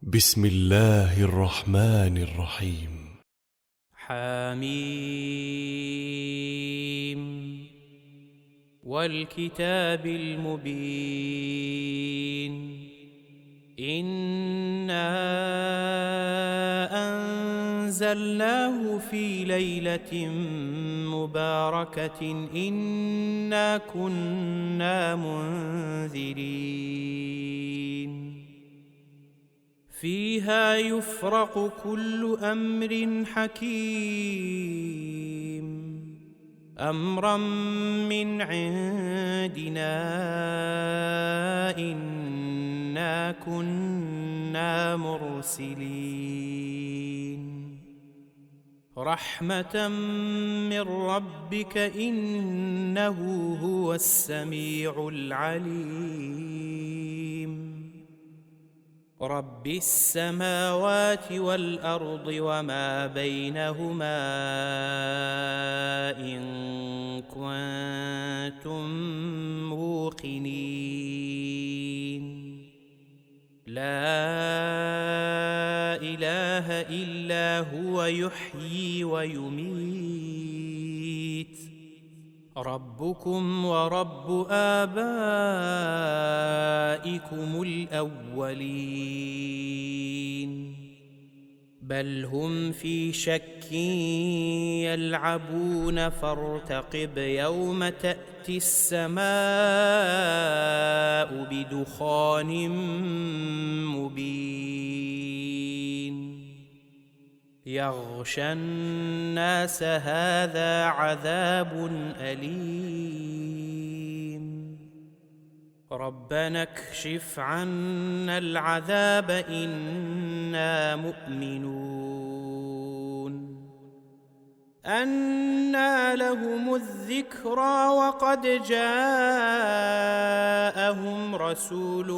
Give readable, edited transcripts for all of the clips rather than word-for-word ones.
بسم الله الرحمن الرحيم. حميم والكتاب المبين إنا أنزلناه في ليلة مباركة إنا كنا منذرين فيها يفرق كل أمر حكيم أمرا من عندنا إنا كنا مرسلين رحمة من ربك إنه هو السميع العليم رب السماوات والأرض وما بينهما إن كنتم موقنين لا إله إلا هو يحيي ويميت ربكم ورب آبائكم الأولين بل هم في شك يلعبون فارتقب يوم تأتي السماء بدخان مبين يغشى الناس هذا عذاب أليم ربنا اكشف عنا العذاب إنا مؤمنون أنى لهم الذكرى وقد جاءهم رسول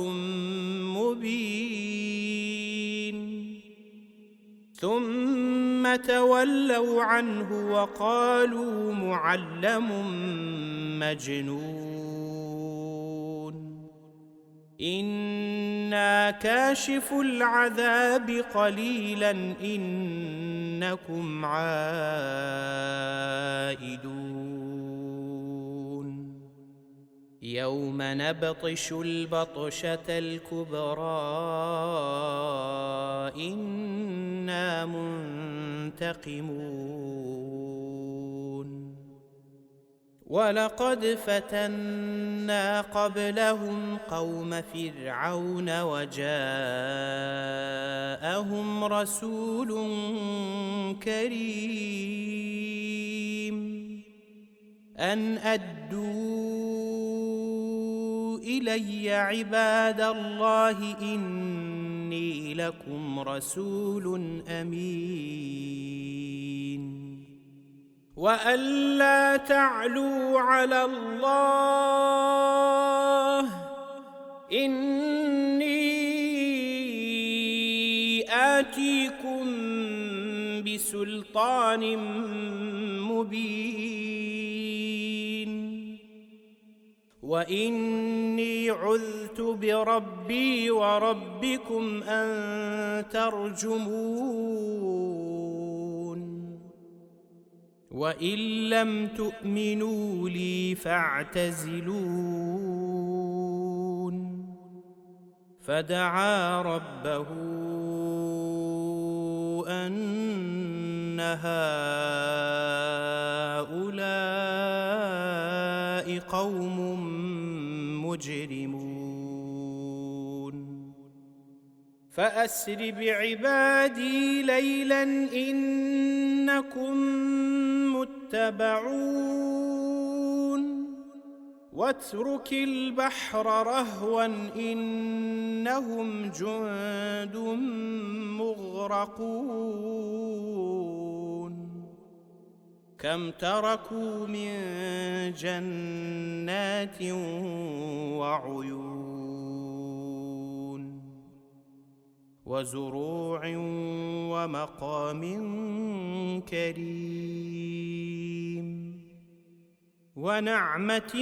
مبين ثم تولوا عنه وقالوا معلم مجنون إنا كاشف العذاب قليلا إنكم عائدون يوم نبطش البطشة الكبرى إنا منتقمون ولقد فتنا قبلهم قوم فرعون وجاءهم رسول كريم أن أدوا إلي عباد الله إني لكم رسول أمين وأن لا تعلوا على الله إني آتيكم بسلطان مبين وإني عذت بربي وربكم أن ترجمون وإن لم تؤمنوا لي فاعتزلون فدعا ربه أن هؤلاء قوم مجرمون فأسر بعبادي ليلا إنكم متبعون واترك البحر رهوا إنهم جند مغرقون كم تركوا من جنات وعيون وزروع ومقام كريم ونعمة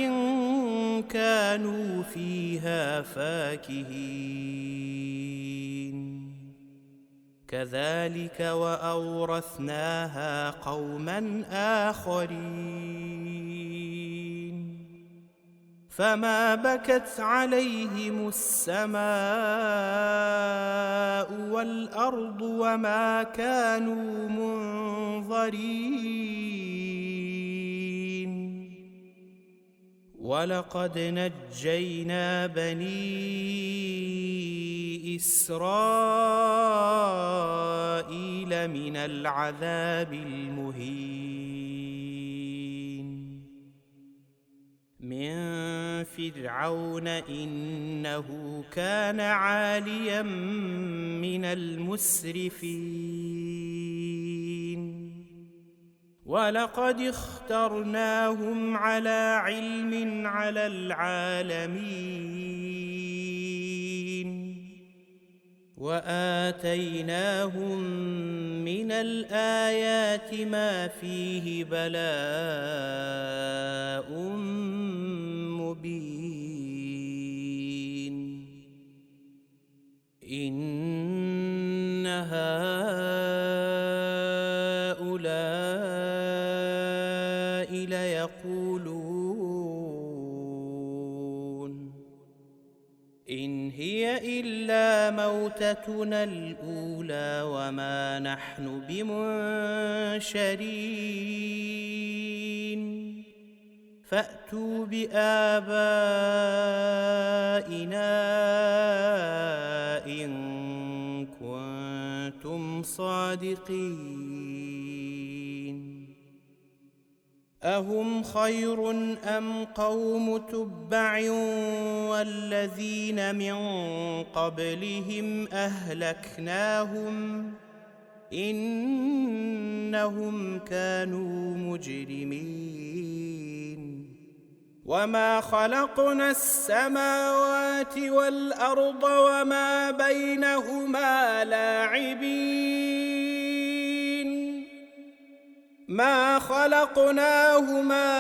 كانوا فيها فاكهين كذلك وأورثناها قوما آخرين فما بكت عليهم السماء والأرض وما كانوا منظرين ولقد نجينا بني إسرائيل من العذاب المهين من فرعون إنه كان عاليا من المسرفين ولقد اخترناهم على علم على العالمين وآتيناهم من الآيات ما فيه بلاء مبين إن هؤلاء ليقولون إن هي إلا موتتنا الأولى وما نحن بمنشرين فأتوا بآبائنا إن كنتم صادقين أهم خير أم قوم تبع والذين من قبلهم أهلكناهم إنهم كانوا مجرمين وما خلقنا السماوات والأرض وما بينهما لاعبين ما خلقناهما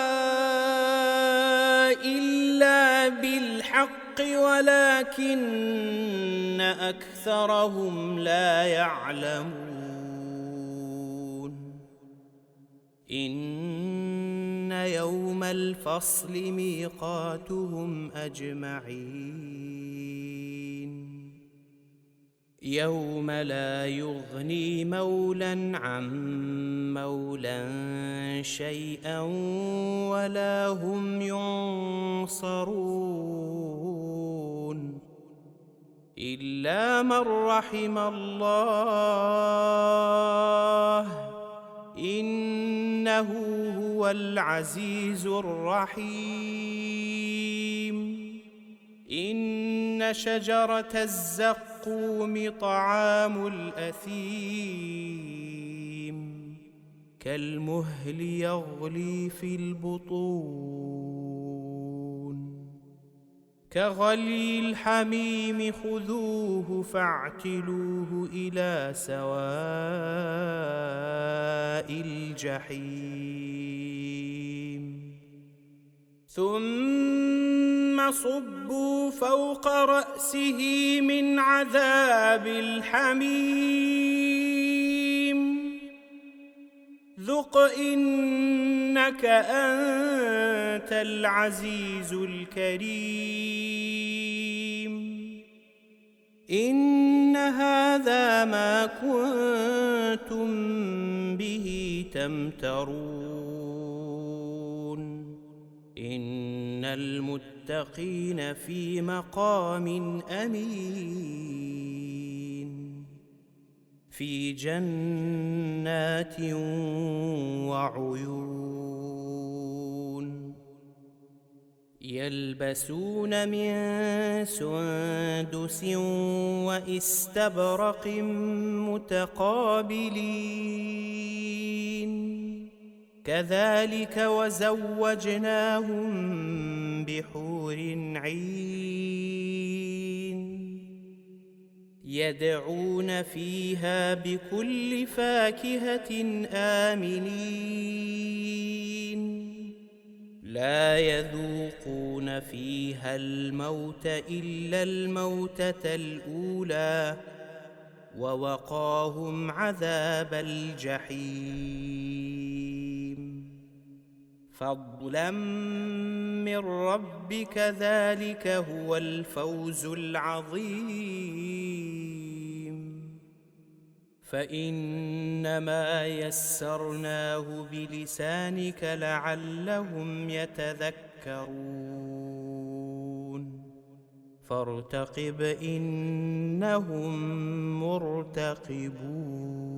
إلا بالحق ولكن أكثرهم لا يعلمون إن يوم الفصل ميقاتهم أجمعين يوم لا يغني مولى عن مولى شيئا ولا هم ينصرون إلا من رحم الله إنه هو العزيز الرحيم إن شجرة الزقوم طعام الأثيم كالمهل يغلي في البطون كغلي الحميم خذوه فاعتلوه إلى سواء الجحيم ثم صبوا فوق رأسه من عذاب الحميم ذق إنك أنت العزيز الكريم إن هذا ما كنتم به تمترون إن المتقين في مقام أمين في جنات وعيون يلبسون من سندس واستبرق متقابلين كذلك وزوجناهم بحور عين يدعون فيها بكل فاكهة آمنين لا يذوقون فيها الموت إلا الموتة الأولى ووقاهم عذاب الجحيم فضلا من ربك ذلك هو الفوز العظيم فإنما يسرناه بلسانك لعلهم يتذكرون فارتقب إنهم مرتقبون